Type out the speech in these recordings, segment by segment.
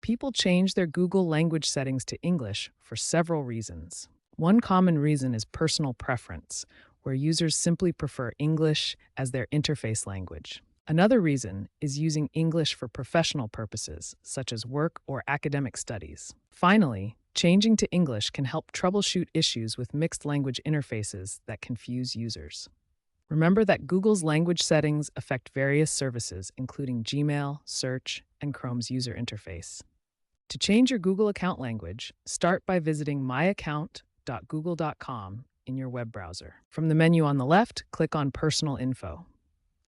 People change their Google language settings to English for several reasons. One common reason is personal preference, where users simply prefer English as their interface language. Another reason is using English for professional purposes, such as work or academic studies. Finally, changing to English can help troubleshoot issues with mixed language interfaces that confuse users. Remember that Google's language settings affect various services, including Gmail, Search, and Chrome's user interface. To change your Google account language, start by visiting myaccount.google.com in your web browser. From the menu on the left, click on Personal Info.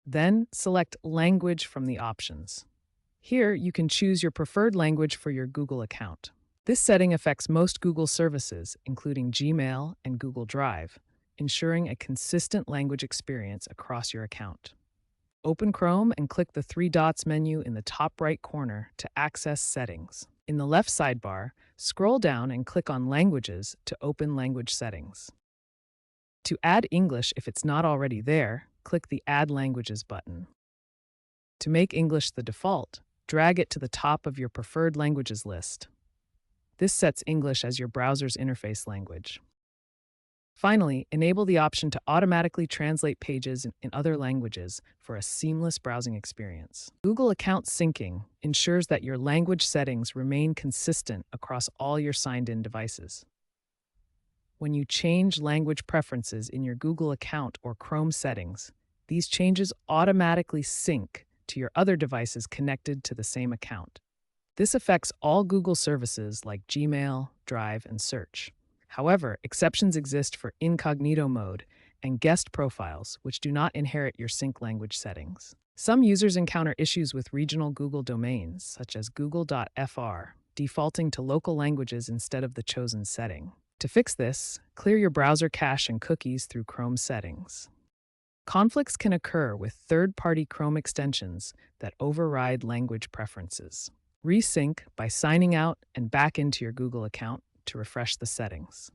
Then select Language from the options. Here, you can choose your preferred language for your Google account. This setting affects most Google services, including Gmail and Google Drive, ensuring a consistent language experience across your account. Open Chrome and click the three dots menu in the top right corner to access settings. In the left sidebar, scroll down and click on Languages to open language settings. To add English if it's not already there, click the Add Languages button. To make English the default, drag it to the top of your preferred languages list. This sets English as your browser's interface language. Finally, enable the option to automatically translate pages in other languages for a seamless browsing experience. Google Account Syncing ensures that your language settings remain consistent across all your signed-in devices. When you change language preferences in your Google account or Chrome settings, these changes automatically sync to your other devices connected to the same account. This affects all Google services like Gmail, Drive, and Search. However, exceptions exist for incognito mode and guest profiles, which do not inherit your sync language settings. Some users encounter issues with regional Google domains, such as google.fr, defaulting to local languages instead of the chosen setting. To fix this, clear your browser cache and cookies through Chrome settings. Conflicts can occur with third-party Chrome extensions that override language preferences. Resync by signing out and back into your Google account to refresh the settings.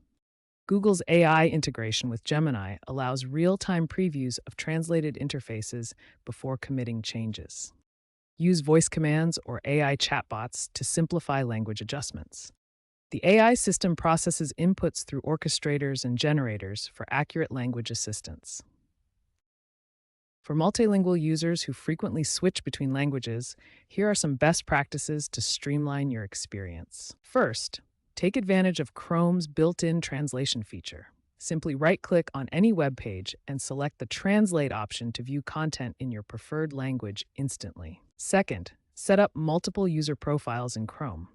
Google's AI integration with Gemini allows real-time previews of translated interfaces before committing changes. Use voice commands or AI chatbots to simplify language adjustments. The AI system processes inputs through orchestrators and generators for accurate language assistance. For multilingual users who frequently switch between languages, here are some best practices to streamline your experience. First, take advantage of Chrome's built-in translation feature. Simply right-click on any web page and select the Translate option to view content in your preferred language instantly. Second, set up multiple user profiles in Chrome.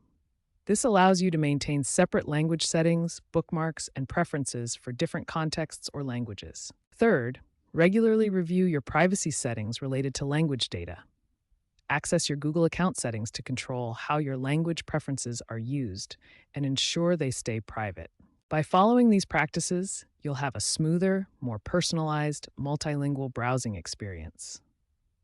This allows you to maintain separate language settings, bookmarks, and preferences for different contexts or languages. Third, regularly review your privacy settings related to language data. Access your Google account settings to control how your language preferences are used and ensure they stay private. By following these practices, you'll have a smoother, more personalized, multilingual browsing experience.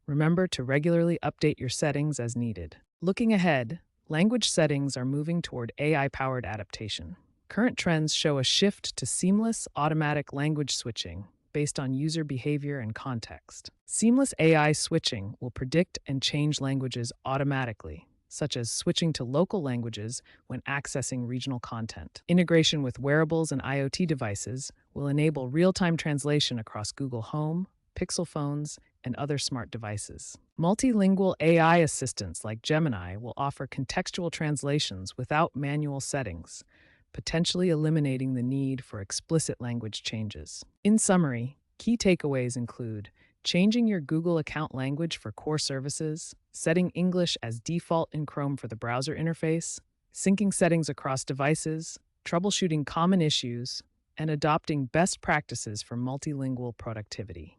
Remember to regularly update your settings as needed. Looking ahead, language settings are moving toward AI-powered adaptation. Current trends show a shift to seamless, automatic language switching based on user behavior and context. Seamless AI switching will predict and change languages automatically, such as switching to local languages when accessing regional content. Integration with wearables and IoT devices will enable real-time translation across Google Home, Pixel phones, and other smart devices. Multilingual AI assistants like Gemini will offer contextual translations without manual settings, potentially eliminating the need for explicit language changes. In summary, key takeaways include changing your Google account language for core services, setting English as default in Chrome for the browser interface, syncing settings across devices, troubleshooting common issues, and adopting best practices for multilingual productivity.